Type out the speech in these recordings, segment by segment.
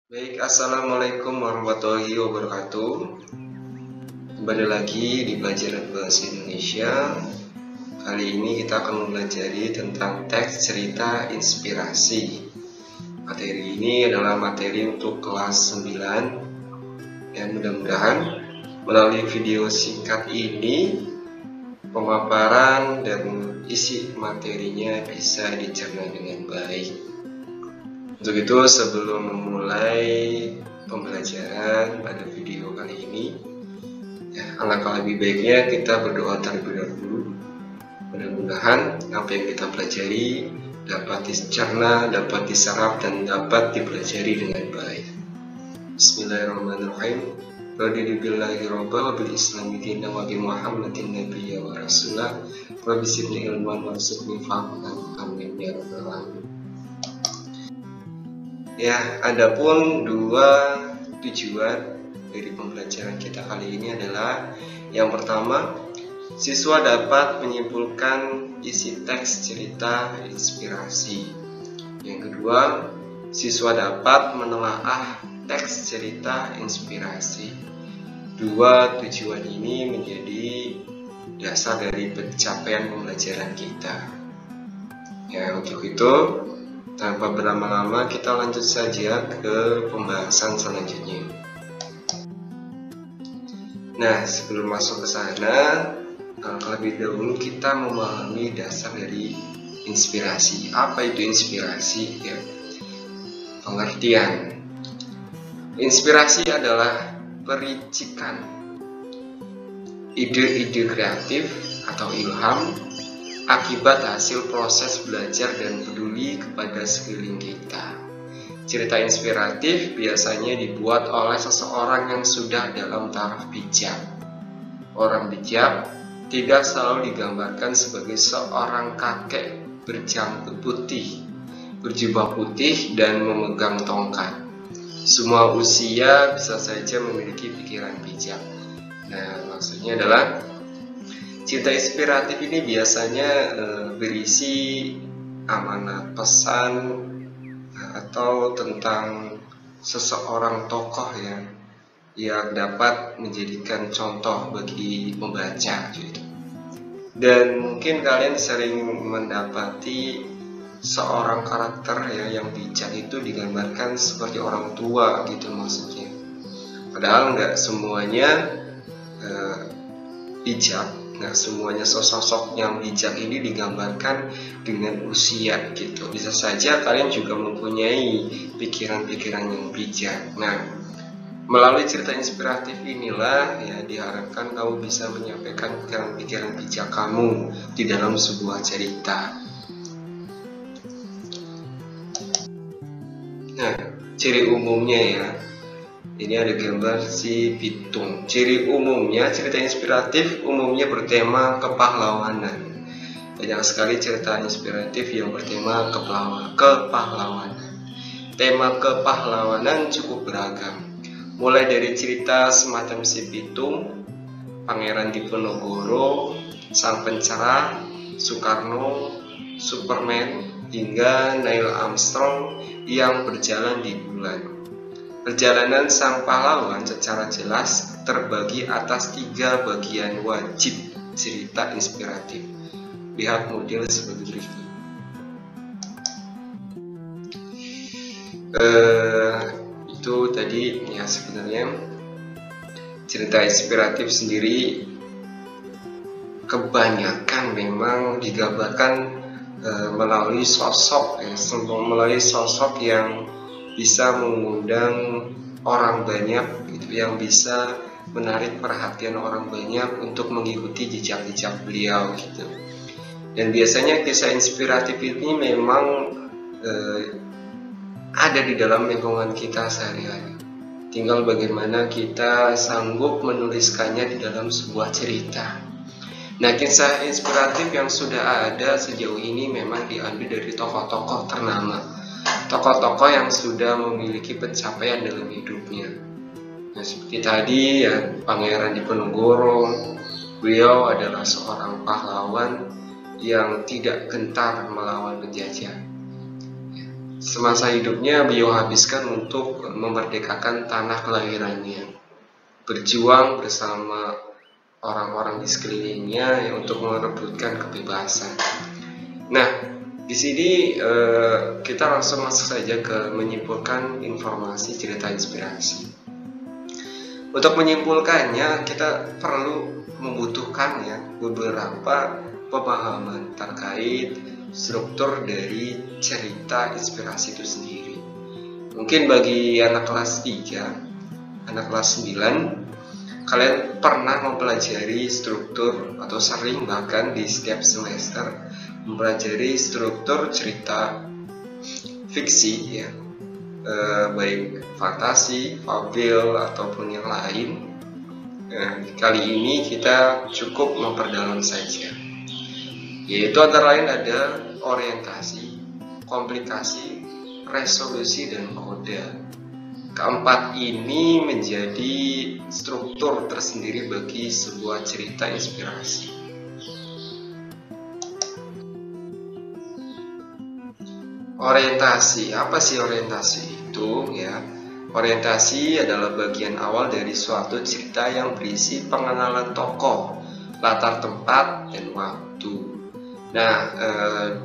Baik, Assalamualaikum warahmatullahi wabarakatuh. Kembali lagi di pelajaran bahasa Indonesia. Kali ini kita akan mempelajari tentang teks cerita inspirasi. Materi ini adalah materi untuk kelas 9. Dan mudah-mudahan melalui video singkat ini pemaparan dan isi materinya bisa dicerna dengan baik. Untuk itu, sebelum memulai pembelajaran pada video kali ini, alangkah lebih baiknya kita berdoa terlebih dahulu. Mudah-mudahan apa yang kita pelajari dapat dicerna, dapat diserap, dan dapat dipelajari dengan baik. Bismillahirrahmanirrahim. Raditu billahi rabbal bil islami dinan wa bi Muhammadin nabiyya wa rasulah wa bi sirri ilman warzuqni fahman amin ya rabbal alamin. Ya, adapun dua tujuan dari pembelajaran kita kali ini adalah yang pertama, siswa dapat menyimpulkan isi teks cerita inspirasi. Yang kedua, siswa dapat menelaah teks cerita inspirasi. Dua tujuan ini menjadi dasar dari pencapaian pembelajaran kita. Ya, untuk itu tanpa berlama-lama kita lanjut saja ke pembahasan selanjutnya. Nah, sebelum masuk ke sana, terlebih dahulu kita memahami dasar dari inspirasi. Apa itu inspirasi? Ya, pengertian. Inspirasi adalah pericikan ide-ide kreatif atau ilham akibat hasil proses belajar dan peduli kepada sekeliling kita. Cerita inspiratif biasanya dibuat oleh seseorang yang sudah dalam taraf bijak. Orang bijak tidak selalu digambarkan sebagai seorang kakek berjanggut putih, berjubah putih, dan memegang tongkat. Semua usia bisa saja memiliki pikiran bijak. Nah, maksudnya adalah cerita inspiratif ini biasanya berisi amanat pesan atau tentang seseorang tokoh yang dapat menjadikan contoh bagi pembaca gitu. Dan mungkin kalian sering mendapati seorang karakter yang bijak itu digambarkan seperti orang tua gitu maksudnya. Padahal nggak semuanya bijak. Nah, semuanya sosok yang bijak ini digambarkan dengan usia gitu. Bisa saja kalian juga mempunyai pikiran-pikiran yang bijak. Nah, melalui cerita inspiratif inilah diharapkan kamu bisa menyampaikan pikiran-pikiran bijak kamu di dalam sebuah cerita. Nah, ciri umumnya ini ada gambar si pitung. Ciri umumnya, cerita inspiratif umumnya bertema kepahlawanan. Banyak sekali cerita inspiratif yang bertema kepahlawanan. Tema kepahlawanan cukup beragam. Mulai dari cerita semacam si pitung, Pangeran Diponegoro, Sang Pencerah, Soekarno, Superman, hingga Neil Armstrong yang berjalan di bulan. Perjalanan sang pahlawan secara jelas terbagi atas 3 bagian wajib cerita inspiratif. Lihat model sebagai berikut. Itu tadi sebenarnya cerita inspiratif sendiri kebanyakan memang digambarkan melalui sosok yang bisa mengundang orang banyak gitu, yang bisa menarik perhatian orang banyak untuk mengikuti jejak-jejak beliau gitu. Dan biasanya kisah inspiratif ini memang ada di dalam lingkungan kita sehari-hari. Tinggal bagaimana kita sanggup menuliskannya di dalam sebuah cerita. Nah, kisah inspiratif yang sudah ada sejauh ini memang diambil dari tokoh-tokoh ternama, tokoh-tokoh yang sudah memiliki pencapaian dalam hidupnya. Nah, seperti tadi Pangeran Diponegoro, beliau adalah seorang pahlawan yang tidak gentar melawan penjajah. semasa hidupnya beliau habiskan untuk memerdekakan tanah kelahirannya, berjuang bersama orang-orang di sekelilingnya untuk merebutkan kebebasan. Nah, di sini kita langsung masuk saja ke menyimpulkan informasi cerita inspirasi. Untuk menyimpulkannya, kita perlu membutuhkan ya beberapa pemahaman terkait struktur dari cerita inspirasi itu sendiri. Mungkin bagi anak kelas 3, anak kelas 9, kalian pernah mempelajari struktur atau sering bahkan di setiap semester mempelajari struktur cerita fiksi ya, baik fantasi, fabel ataupun yang lain. Nah, kali ini kita cukup memperdalam saja, yaitu antara lain ada orientasi, komplikasi, resolusi, dan koda. Keempat ini menjadi struktur tersendiri bagi sebuah cerita inspirasi. Orientasi, apa sih orientasi itu ya? Orientasi adalah bagian awal dari suatu cerita yang berisi pengenalan tokoh, latar tempat, dan waktu. Nah,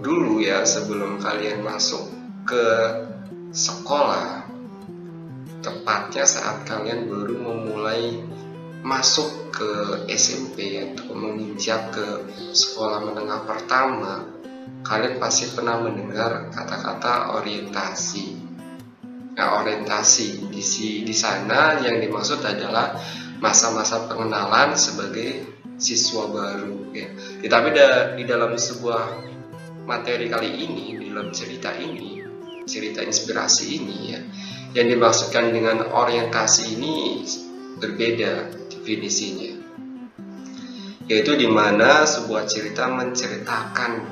dulu ya sebelum kalian masuk ke sekolah, tepatnya saat kalian baru memulai masuk ke SMP atau menginjak ke sekolah menengah pertama, kalian pasti pernah mendengar kata-kata orientasi. Nah, orientasi di sana yang dimaksud adalah masa-masa pengenalan sebagai siswa baru ya. Tapi di dalam sebuah materi kali ini, di dalam cerita ini, cerita inspirasi ini ya, yang dimaksudkan dengan orientasi ini berbeda definisinya, yaitu di mana sebuah cerita menceritakan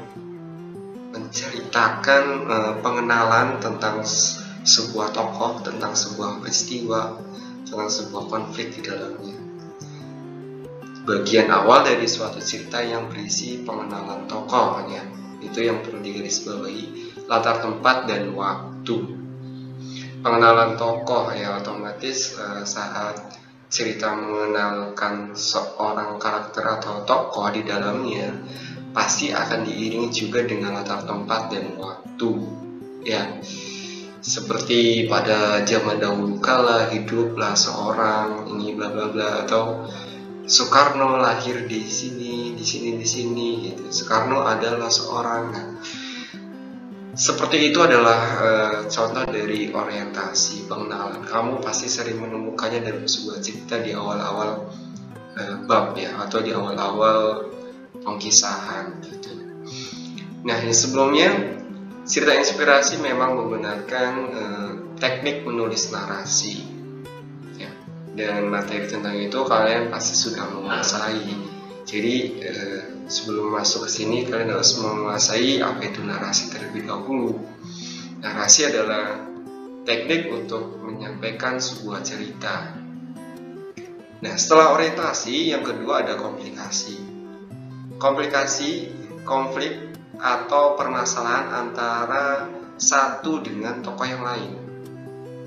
pengenalan tentang sebuah tokoh, tentang sebuah peristiwa, tentang sebuah konflik di dalamnya. Bagian awal dari suatu cerita yang berisi pengenalan tokoh ya, itu yang perlu digarisbawahi, latar tempat dan waktu. Pengenalan tokoh ya, otomatis saat cerita mengenalkan seorang karakter atau tokoh di dalamnya pasti akan diiringi juga dengan latar tempat dan waktu ya. Seperti pada zaman dahulu kala hiduplah seorang ini bla bla bla, atau Soekarno lahir di sini gitu. Soekarno adalah seorang. Nah, seperti itu adalah contoh dari orientasi pengenalan. Kamu pasti sering menemukannya dalam sebuah cerita di awal-awal bab ya, atau di awal-awal pengkisahan gitu. Nah, yang sebelumnya cerita inspirasi memang menggunakan teknik menulis narasi ya, dan materi tentang itu kalian pasti sudah menguasai. Jadi sebelum masuk ke sini kalian harus menguasai apa itu narasi terlebih dahulu. Narasi adalah teknik untuk menyampaikan sebuah cerita. Nah, setelah orientasi, yang kedua ada komplikasi. Komplikasi, konflik atau permasalahan antara satu dengan tokoh yang lain.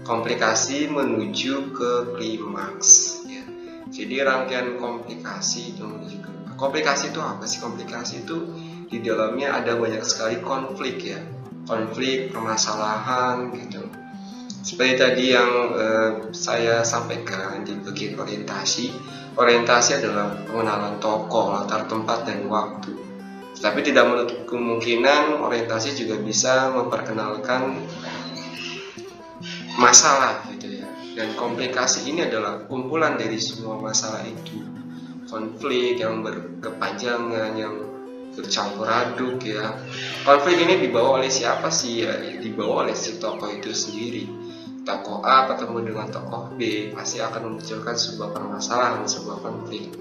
Komplikasi menuju ke klimaks ya. Jadi rangkaian komplikasi itu menuju ke komplikasi itu apa sih? Komplikasi itu di dalamnya ada banyak sekali konflik ya, konflik, permasalahan gitu. Seperti tadi yang saya sampaikan di bagian orientasi. Orientasi adalah pengenalan tokoh, latar tempat, dan waktu. Tapi tidak menutup kemungkinan orientasi juga bisa memperkenalkan masalah gitu ya. Dan komplikasi ini adalah kumpulan dari semua masalah itu. Konflik yang berkepanjangan, yang bercampur aduk ya. Konflik ini dibawa oleh siapa sih ya? Dibawa oleh si tokoh itu sendiri. Tokoh A ketemu dengan tokoh B pasti akan memunculkan sebuah permasalahan, sebuah konflik.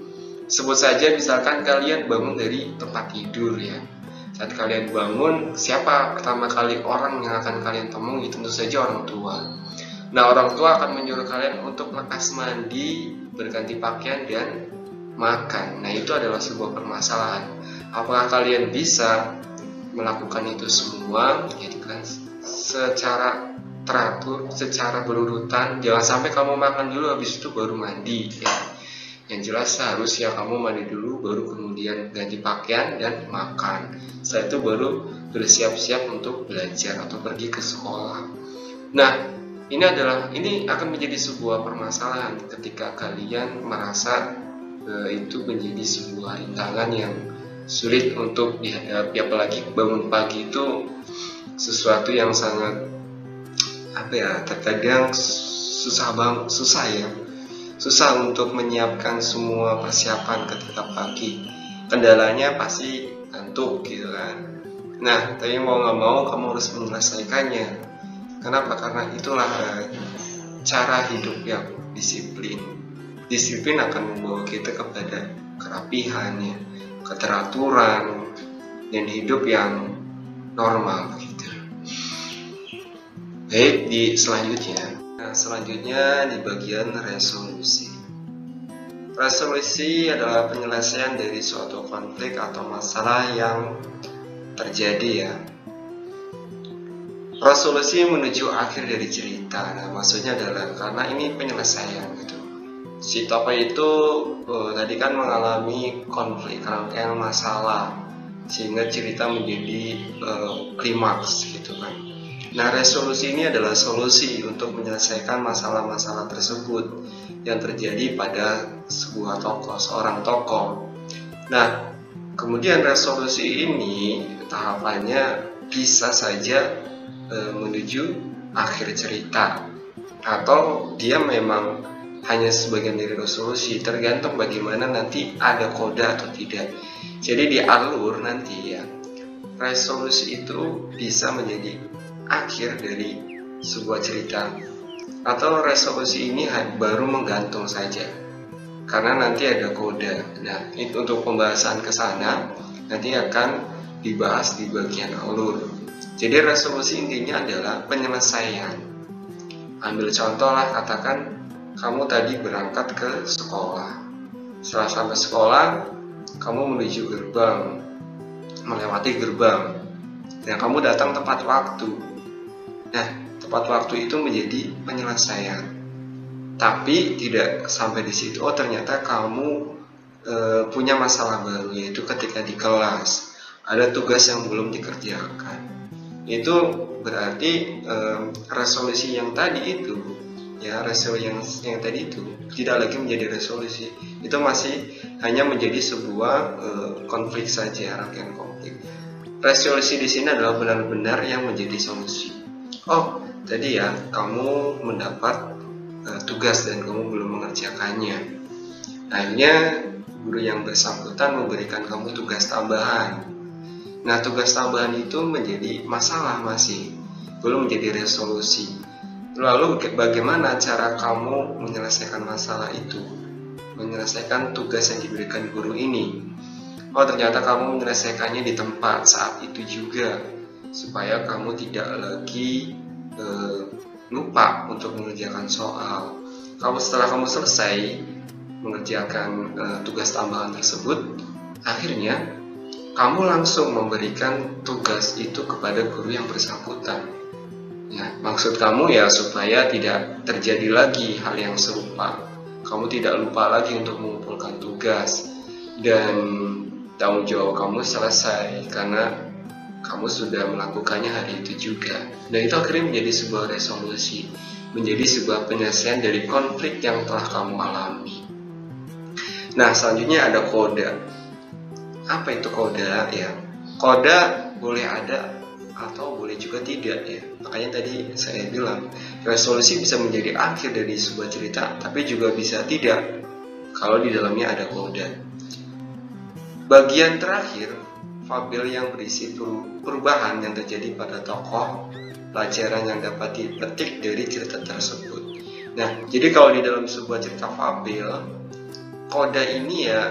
Sebut saja misalkan kalian bangun dari tempat tidur ya. Saat kalian bangun, siapa pertama kali orang yang akan kalian temui? Tentu saja orang tua. Nah, orang tua akan menyuruh kalian untuk lekas mandi, berganti pakaian, dan makan. Nah, itu adalah sebuah permasalahan. Apakah kalian bisa melakukan itu semua? Itu kan secara teratur, secara berurutan. Jangan sampai kamu makan dulu habis itu baru mandi ya. Yang jelas seharusnya kamu mandi dulu baru kemudian ganti pakaian dan makan. Setelah itu baru bersiap-siap untuk belajar atau pergi ke sekolah. Nah, ini akan menjadi sebuah permasalahan ketika kalian merasa itu menjadi sebuah rintangan yang sulit untuk dihadapi. Apalagi bangun pagi itu sesuatu yang sangat terkadang susah untuk menyiapkan semua persiapan ketika pagi. Kendalanya pasti ngantuk gitu kan. Nah, tapi mau nggak mau kamu harus menyelesaikannya. Kenapa? Karena itulah cara hidup yang disiplin. Disiplin akan membawa kita kepada kerapihan, ya, keteraturan, dan hidup yang normal gitu. Baik, selanjutnya di bagian resolusi. Resolusi adalah penyelesaian dari suatu konflik atau masalah yang terjadi ya. Resolusi menuju akhir dari cerita. Nah, maksudnya adalah karena ini penyelesaian gitu. Si tokoh itu tadi kan mengalami konflik, rangkaian masalah, sehingga cerita menjadi klimaks gitu kan. Nah, resolusi ini adalah solusi untuk menyelesaikan masalah-masalah tersebut yang terjadi pada seorang tokoh. Nah, kemudian resolusi ini tahapannya bisa saja menuju akhir cerita, atau dia memang hanya sebagian dari resolusi, tergantung bagaimana nanti ada koda atau tidak. Jadi di alur nanti ya, resolusi itu bisa menjadi akhir dari sebuah cerita, atau resolusi ini baru menggantung saja karena nanti ada koda. Nah, itu untuk pembahasan ke sana nanti akan dibahas di bagian alur. Jadi resolusi intinya adalah penyelesaian. Ambil contoh lah, katakan kamu tadi berangkat ke sekolah. Setelah sampai sekolah, kamu menuju gerbang, melewati gerbang, dan kamu datang tepat waktu. Nah, tepat waktu itu menjadi penyelesaian. Tapi tidak sampai di situ. Oh, ternyata kamu punya masalah baru, yaitu ketika di kelas ada tugas yang belum dikerjakan. Itu berarti resolusi yang tadi itu, ya, resolusi yang tadi itu tidak lagi menjadi resolusi. Itu masih hanya menjadi sebuah konflik saja, rangkaian konflik. Resolusi di sini adalah benar-benar yang menjadi solusi. Oh, tadi ya, kamu mendapat tugas dan kamu belum mengerjakannya. Akhirnya guru yang bersangkutan memberikan kamu tugas tambahan. Nah, tugas tambahan itu menjadi masalah, masih belum menjadi resolusi. Lalu bagaimana cara kamu menyelesaikan masalah itu? Menyelesaikan tugas yang diberikan guru ini. Oh, ternyata kamu menyelesaikannya di tempat saat itu juga, supaya kamu tidak lagi lupa untuk mengerjakan soal. Setelah kamu selesai mengerjakan tugas tambahan tersebut, akhirnya kamu langsung memberikan tugas itu kepada guru yang bersangkutan. Ya, maksud kamu ya supaya tidak terjadi lagi hal yang serupa. Kamu tidak lupa lagi untuk mengumpulkan tugas, dan tanggung jawab kamu selesai karena kamu sudah melakukannya hari itu juga. Dan itu akhirnya menjadi sebuah resolusi, menjadi sebuah penyelesaian dari konflik yang telah kamu alami. Nah, selanjutnya ada koda. Apa itu koda ya? Koda boleh ada atau boleh juga tidak ya. Makanya tadi saya bilang resolusi bisa menjadi akhir dari sebuah cerita, tapi juga bisa tidak kalau di dalamnya ada koda. Bagian terakhir, fabel yang berisi perubahan yang terjadi pada tokoh, pelajaran yang dapat dipetik dari cerita tersebut. Nah, jadi kalau di dalam sebuah cerita fabel, koda ini ya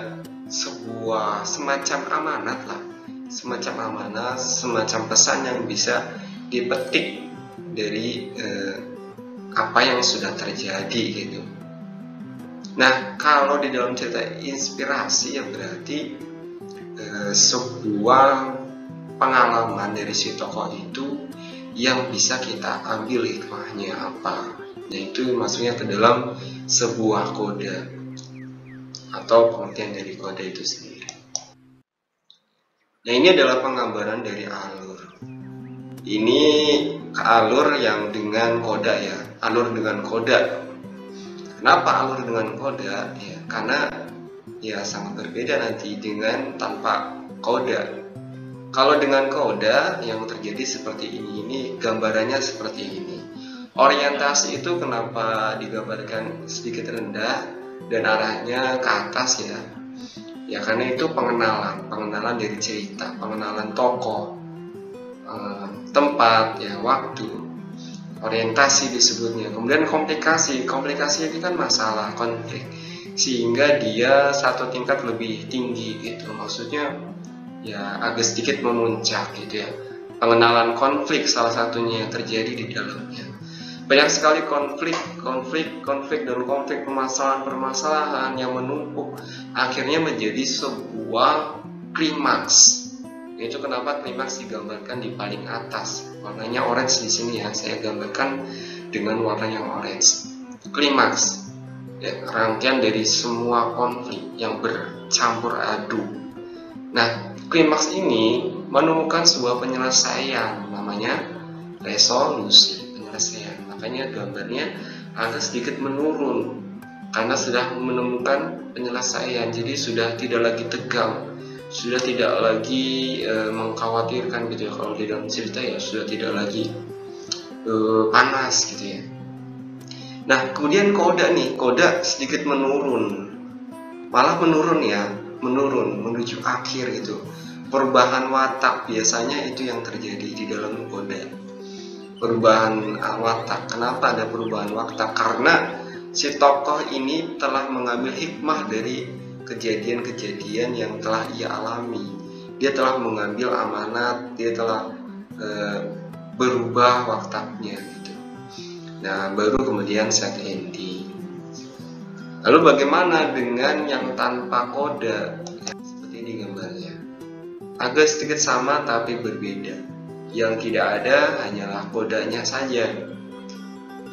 sebuah semacam amanat lah, semacam pesan yang bisa dipetik dari apa yang sudah terjadi gitu. Nah, kalau di dalam cerita inspirasi ya berarti sebuah pengalaman dari si tokoh itu yang bisa kita ambil hikmahnya apa, yaitu maksudnya ke dalam sebuah kode atau pengertian dari kode itu sendiri. Nah, ini adalah penggambaran dari alur. Ini alur yang dengan koda ya, alur dengan koda. Kenapa alur dengan koda? Ya, karena ya sangat berbeda nanti dengan tanpa koda. Kalau dengan koda yang terjadi seperti ini gambarannya seperti ini. Orientasi itu kenapa digambarkan sedikit rendah dan arahnya ke atas ya? Ya karena itu pengenalan dari cerita, pengenalan tokoh, tempat, ya waktu, orientasi disebutnya. Kemudian komplikasi ini kan masalah, konflik, sehingga dia satu tingkat lebih tinggi gitu. Maksudnya ya agak sedikit memuncak gitu ya. Pengenalan konflik salah satunya yang terjadi di dalamnya. Banyak sekali konflik dan permasalahan yang menumpuk akhirnya menjadi sebuah klimaks. Itu kenapa klimaks digambarkan di paling atas. Warnanya orange di sini ya, saya gambarkan dengan warna yang orange. Klimaks, ya, rangkaian dari semua konflik yang bercampur aduk. Nah, klimaks ini menemukan sebuah penyelesaian, namanya resolusi penyelesaian. Makanya gambarnya agak sedikit menurun karena sudah menemukan penyelesaian, jadi sudah tidak lagi tegang, sudah tidak lagi mengkhawatirkan gitu ya. Kalau di dalam cerita ya sudah tidak lagi panas gitu ya. Nah, kemudian koda sedikit menurun, malah menurun menuju akhir itu. Perubahan watak biasanya itu yang terjadi di dalam koda. Perubahan watak. Kenapa ada perubahan watak? Karena si tokoh ini telah mengambil hikmah dari kejadian-kejadian yang telah ia alami. Dia telah mengambil amanat, dia telah berubah wataknya gitu. Nah, baru kemudian set ending. Lalu bagaimana dengan yang tanpa koda? Ya, seperti ini gambarnya. Agak sedikit sama tapi berbeda. Yang tidak ada hanyalah kodanya saja.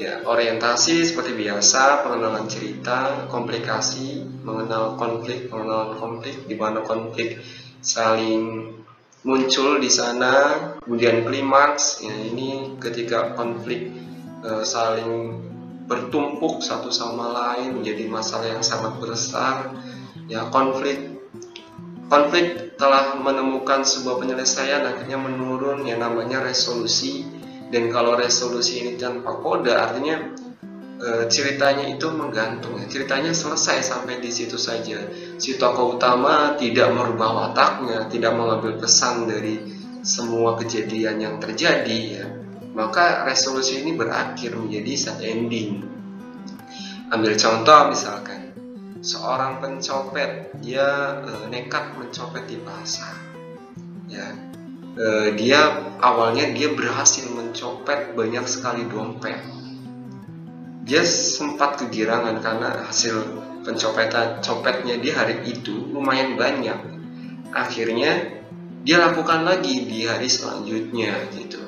Ya, orientasi seperti biasa, pengenalan cerita, komplikasi, pengenalan konflik, di mana konflik saling muncul di sana, kemudian klimaks. Ya, ini ketika konflik saling bertumpuk satu sama lain menjadi masalah yang sangat besar. Ya, konflik telah menemukan sebuah penyelesaian, akhirnya menurun, yang namanya resolusi. Dan kalau resolusi ini tanpa koda, artinya ceritanya itu menggantung, ceritanya selesai sampai di situ saja. Si tokoh utama tidak merubah wataknya, tidak mengambil pesan dari semua kejadian yang terjadi ya. Maka resolusi ini berakhir menjadi set ending. Ambil contoh misalkan seorang pencopet, dia nekat mencopet di pasar ya. Dia awalnya berhasil mencopet banyak sekali dompet. Dia sempat kegirangan karena hasil copetnya di hari itu lumayan banyak. Akhirnya dia lakukan lagi di hari selanjutnya gitu.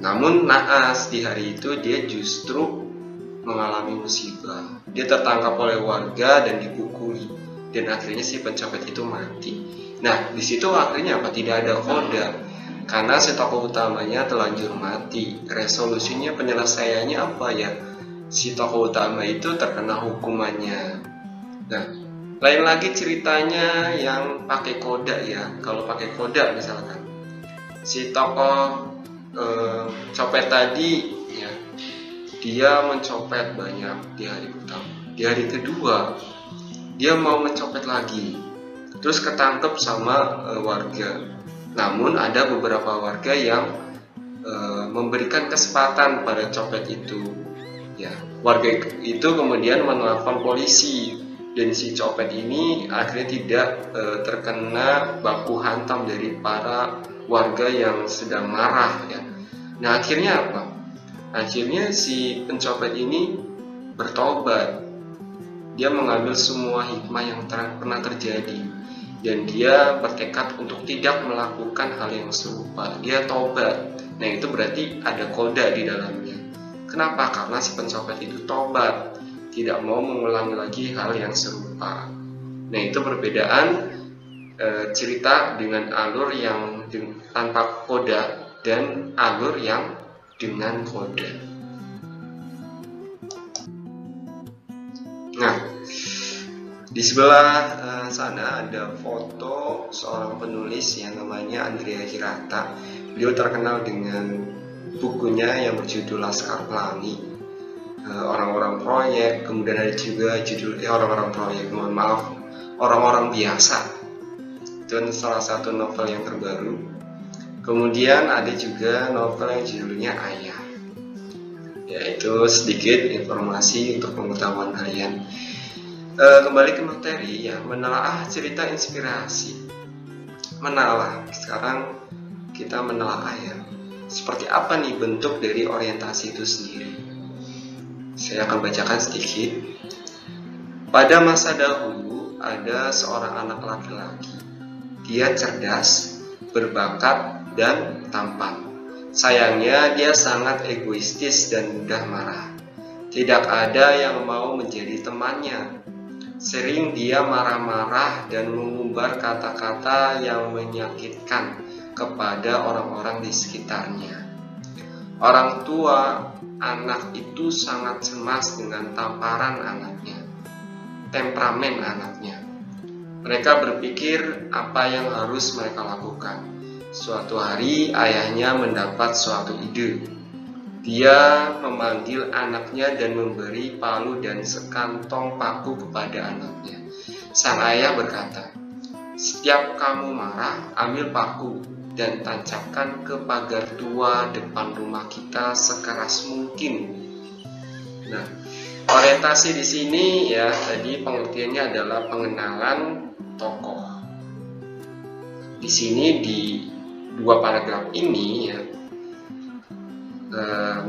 Namun naas, di hari itu dia justru mengalami musibah. Dia tertangkap oleh warga dan dipukuli, dan akhirnya si pencopet itu mati. Nah, di situ akhirnya apa? Tidak ada koda, karena si tokoh utamanya telanjur mati. Resolusinya, penyelesaiannya apa ya? Si tokoh utama itu terkena hukumannya. Nah, lain lagi ceritanya yang pakai koda ya. Kalau pakai koda misalkan, si tokoh copet tadi ya, dia mencopet banyak di hari pertama. Di hari kedua dia mau mencopet lagi, terus ketangkep sama warga. Namun ada beberapa warga yang memberikan kesempatan pada copet itu ya. Warga itu kemudian menelpon polisi, dan si copet ini akhirnya tidak terkena baku hantam dari para warga yang sedang marah ya. Nah, akhirnya apa? Akhirnya si pencopet ini bertobat. Dia mengambil semua hikmah yang pernah terjadi, dan dia bertekad untuk tidak melakukan hal yang serupa. Dia tobat. Nah, itu berarti ada koda di dalamnya. Kenapa? Karena si pencopet itu tobat, tidak mau mengulangi lagi hal yang serupa. Nah, itu perbedaan cerita dengan alur yang tanpa koda dan alur yang dengan koda. Nah, di sebelah sana ada foto seorang penulis yang namanya Andrea Hirata. Beliau terkenal dengan bukunya yang berjudul Laskar Pelangi, orang-orang proyek, kemudian ada juga judulnya orang-orang proyek, mohon maaf, orang-orang biasa. Itu salah satu novel yang terbaru. Kemudian ada juga novel yang judulnya Ayah. Yaitu sedikit informasi untuk pengetahuan kalian. Kembali ke materi ya, menelaah cerita inspirasi. Menelaah, sekarang kita menelaah ya, seperti apa nih bentuk dari orientasi itu sendiri. Saya akan bacakan sedikit. Pada masa dahulu ada seorang anak laki-laki. Dia cerdas, berbakat, dan tampan. Sayangnya dia sangat egoistis dan mudah marah. Tidak ada yang mau menjadi temannya. Sering dia marah-marah dan mengumbar kata-kata yang menyakitkan kepada orang-orang di sekitarnya. Orang tua anak itu sangat cemas dengan tamparan anaknya, temperamen anaknya. Mereka berpikir apa yang harus mereka lakukan. Suatu hari ayahnya mendapat suatu ide. Dia memanggil anaknya dan memberi palu dan sekantong paku kepada anaknya. Sang ayah berkata, "Setiap kamu marah, ambil paku dan tancapkan ke pagar tua depan rumah kita sekeras mungkin." Nah, orientasi di sini ya, tadi pengertiannya adalah pengenalan tokoh. Di sini di dua paragraf ini ya,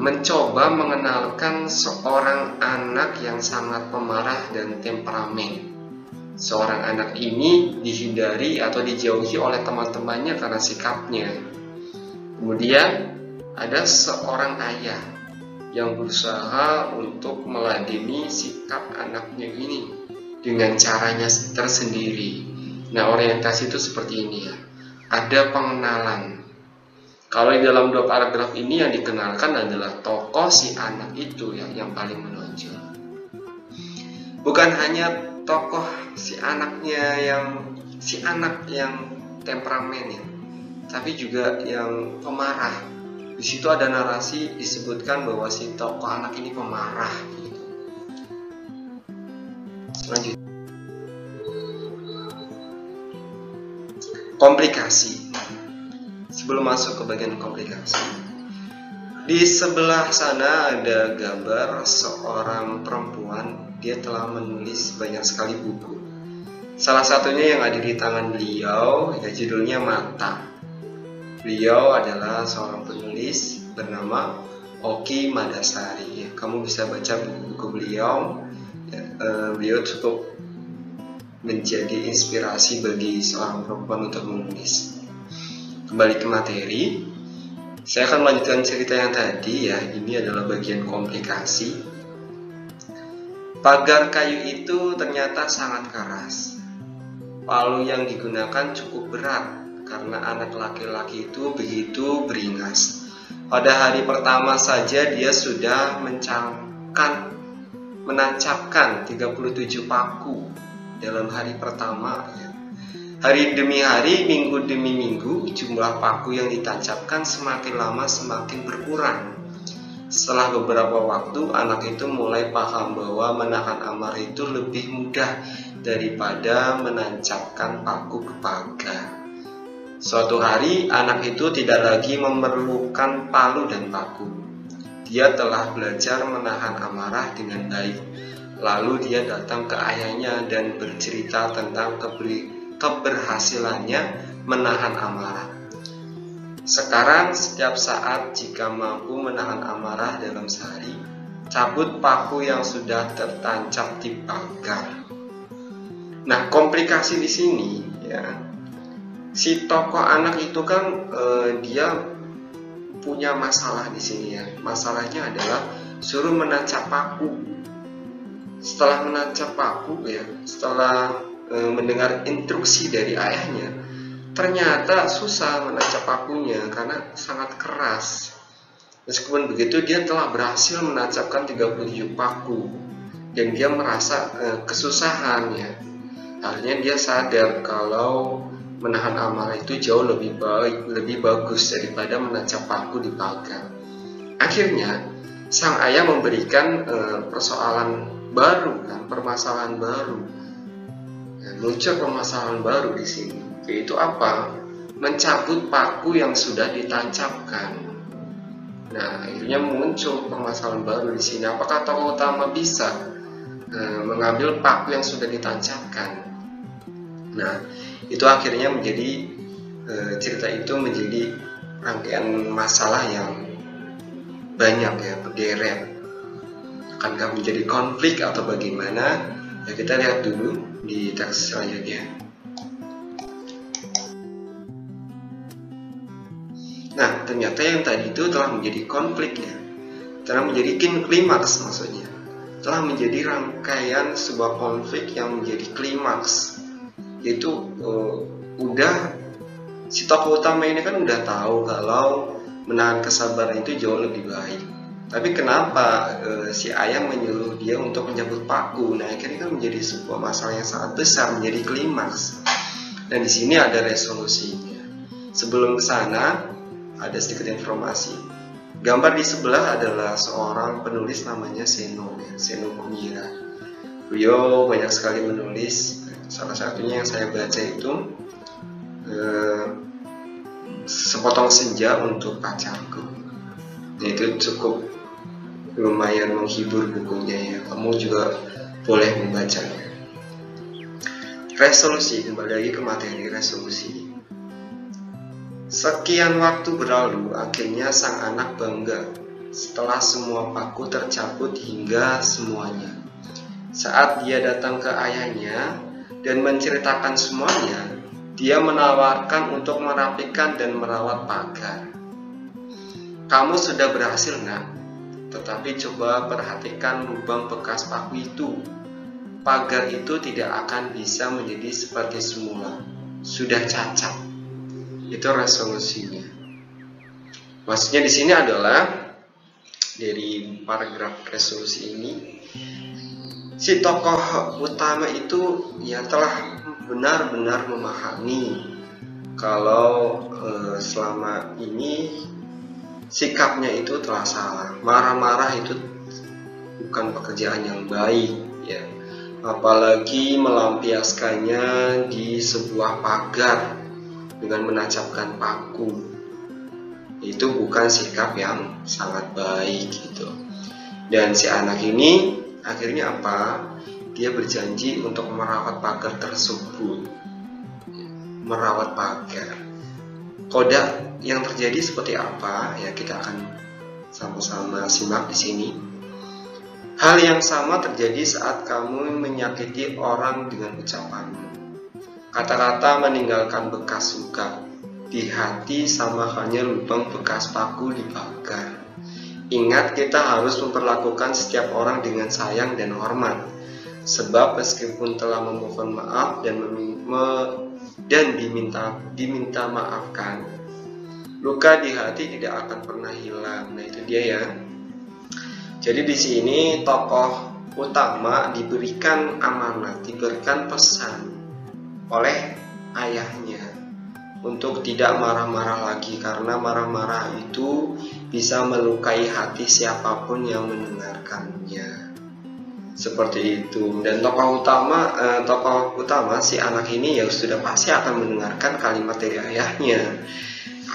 mencoba mengenalkan seorang anak yang sangat pemarah dan temperamen. Seorang anak ini dihindari atau dijauhi oleh teman-temannya karena sikapnya. Kemudian ada seorang ayah yang berusaha untuk meladeni sikap anaknya ini dengan caranya tersendiri. Nah, orientasi itu seperti ini ya. Ada pengenalan. Kalau di dalam dua paragraf ini yang dikenalkan adalah tokoh si anak itu ya, yang paling menonjol. Bukan hanya tokoh si anak yang temperamen ya, tapi juga yang pemarah. Di situ ada narasi disebutkan bahwa si tokoh anak ini pemarah. Gitu. Selanjutnya, komplikasi. Sebelum masuk ke bagian komplikasi, di sebelah sana ada gambar seorang perempuan. Dia telah menulis banyak sekali buku. Salah satunya yang ada di tangan beliau, ya, judulnya Mata. Beliau adalah seorang penulis bernama Oki Madasari. Ya, kamu bisa baca buku-buku beliau. Ya, beliau cukup menjadi inspirasi bagi seorang perempuan untuk menulis. Kembali ke materi, saya akan melanjutkan cerita yang tadi ya. Ini adalah bagian komplikasi. Pagar kayu itu ternyata sangat keras. Palu yang digunakan cukup berat karena anak laki-laki itu begitu beringas. Pada hari pertama saja dia sudah menancapkan 37 paku dalam hari pertama ya. Hari demi hari, minggu demi minggu, jumlah paku yang ditancapkan semakin lama semakin berkurang. Setelah beberapa waktu, anak itu mulai paham bahwa menahan amarah itu lebih mudah daripada menancapkan paku ke pagar. Suatu hari, anak itu tidak lagi memerlukan palu dan paku. Dia telah belajar menahan amarah dengan baik. Lalu dia datang ke ayahnya dan bercerita tentang keberhasilannya menahan amarah. Sekarang setiap saat jika mampu menahan amarah dalam sehari, cabut paku yang sudah tertancap di pagar. Nah, komplikasi di sini ya, si tokoh anak itu kan dia punya masalah di sini ya. Masalahnya adalah suruh menancap paku. Setelah menancap paku ya, setelah mendengar instruksi dari ayahnya, ternyata susah menancap pakunya karena sangat keras. Meskipun begitu, dia telah berhasil menancapkan 37 paku dan dia merasa kesusahan ya. Akhirnya dia sadar kalau menahan amarah itu jauh lebih baik, lebih bagus daripada menancap paku di pagar. Akhirnya sang ayah memberikan persoalan baru kan, permasalahan baru. Muncul permasalahan baru di sini, yaitu apa? Mencabut paku yang sudah ditancapkan. Nah, akhirnya muncul permasalahan baru di sini. Apakah tokoh utama bisa mengambil paku yang sudah ditancapkan? Nah, itu akhirnya menjadi cerita itu menjadi rangkaian masalah yang banyak ya, berderet. Akankah menjadi konflik atau bagaimana? Ya, kita lihat dulu di teks selanjutnya. Nah, ternyata yang tadi itu telah menjadi konflik ya, telah menjadi klimaks maksudnya, telah menjadi rangkaian sebuah konflik yang menjadi klimaks, yaitu udah si tokoh utama ini kan udah tahu kalau menahan kesabaran itu jauh lebih baik, tapi kenapa si ayah menyuruh dia untuk mencabut paku? Nah, akhirnya kan menjadi sebuah masalah yang sangat besar, menjadi klimaks, dan di sini ada resolusinya. Sebelum ke sana, ada sedikit informasi. Gambar di sebelah adalah seorang penulis namanya Seno Kumira. Beliau banyak sekali menulis. Salah satunya yang saya baca itu Sepotong Senja untuk Pacarku. Itu cukup lumayan menghibur bukunya ya. Kamu juga boleh membacanya. Resolusi, kembali lagi ke materi resolusi. Sekian waktu berlalu, akhirnya sang anak bangga setelah semua paku tercabut hingga semuanya. Saat dia datang ke ayahnya dan menceritakan semuanya, dia menawarkan untuk merapikan dan merawat pagar. Kamu sudah berhasil, nak, tetapi coba perhatikan lubang bekas paku itu. Pagar itu tidak akan bisa menjadi seperti semula, sudah cacat. Itu resolusinya. Maksudnya di sini adalah dari paragraf resolusi ini, si tokoh utama itu ya telah benar-benar memahami kalau selama ini sikapnya itu telah salah. Marah-marah itu bukan pekerjaan yang baik ya. Apalagi melampiaskannya di sebuah pagar dengan menancapkan paku, itu bukan sikap yang sangat baik gitu. Dan si anak ini akhirnya apa? Dia berjanji untuk merawat pagar tersebut, merawat pagar. Koda yang terjadi seperti apa? Ya, kita akan sama-sama simak di sini. Hal yang sama terjadi saat kamu menyakiti orang dengan ucapanmu. Kata-kata meninggalkan bekas luka di hati sama halnya lubang bekas paku di pagar. Ingat, kita harus memperlakukan setiap orang dengan sayang dan hormat. Sebab meskipun telah memohon maaf dan diminta maafkan, luka di hati tidak akan pernah hilang. Nah, itu dia ya. Jadi di sini tokoh utama diberikan amanat, diberikan pesan oleh ayahnya untuk tidak marah-marah lagi, karena marah-marah itu bisa melukai hati siapapun yang mendengarkannya. Seperti itu. Dan tokoh utama si anak ini ya sudah pasti akan mendengarkan kalimat dari ayahnya.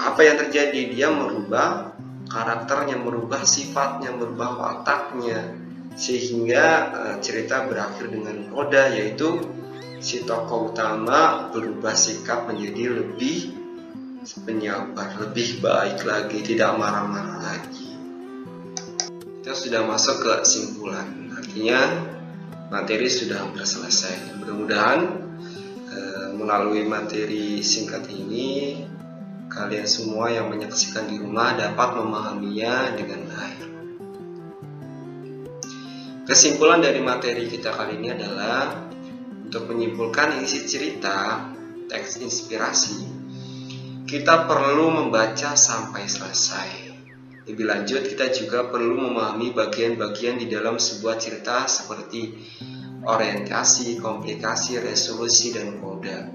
Apa yang terjadi? Dia merubah karakternya, merubah sifatnya, merubah wataknya, sehingga cerita berakhir dengan koda, yaitu si tokoh utama berubah sikap menjadi lebih penyabar, lebih baik lagi, tidak marah-marah lagi. Kita sudah masuk ke kesimpulan, artinya materi sudah hampir selesai. Mudah-mudahan melalui materi singkat ini kalian semua yang menyaksikan di rumah dapat memahaminya dengan baik. Kesimpulan dari materi kita kali ini adalah untuk menyimpulkan isi cerita, teks inspirasi, kita perlu membaca sampai selesai. Lebih lanjut, kita juga perlu memahami bagian-bagian di dalam sebuah cerita seperti orientasi, komplikasi, resolusi, dan koda.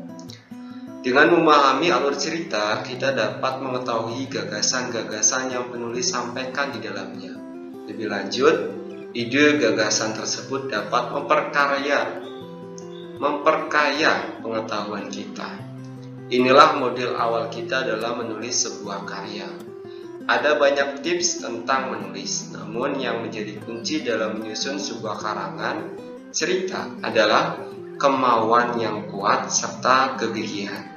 Dengan memahami alur cerita, kita dapat mengetahui gagasan-gagasan yang penulis sampaikan di dalamnya. Lebih lanjut, ide gagasan tersebut dapat memperkaya pengetahuan kita. Inilah model awal kita dalam menulis sebuah karya. Ada banyak tips tentang menulis, namun yang menjadi kunci dalam menyusun sebuah karangan cerita adalah kemauan yang kuat serta kegigihan.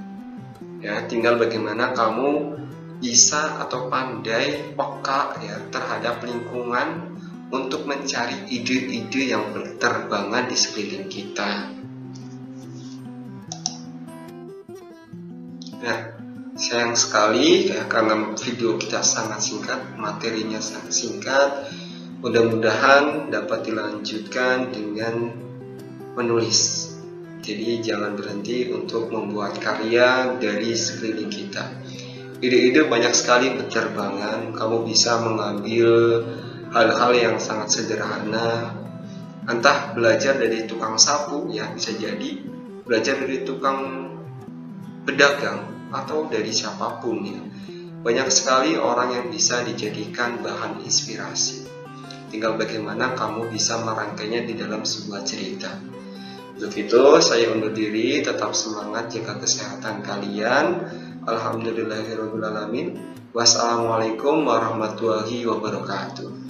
Ya, tinggal bagaimana kamu bisa atau pandai peka ya terhadap lingkungan untuk mencari ide-ide yang berterbangan di sekeliling kita. Nah, sayang sekali ya, karena video kita sangat singkat, materinya sangat singkat. Mudah-mudahan dapat dilanjutkan dengan menulis. Jadi jangan berhenti untuk membuat karya dari sekeliling kita. Ide-ide banyak sekali berterbangan. Kamu bisa mengambil hal-hal yang sangat sederhana, entah belajar dari tukang sapu ya, bisa jadi belajar dari tukang pedagang atau dari siapapun ya. Banyak sekali orang yang bisa dijadikan bahan inspirasi. Tinggal bagaimana kamu bisa merangkainya di dalam sebuah cerita. Untuk itu saya undur diri, tetap semangat, jaga kesehatan kalian. Alhamdulillahirobbilalamin. Wassalamualaikum warahmatullahi wabarakatuh.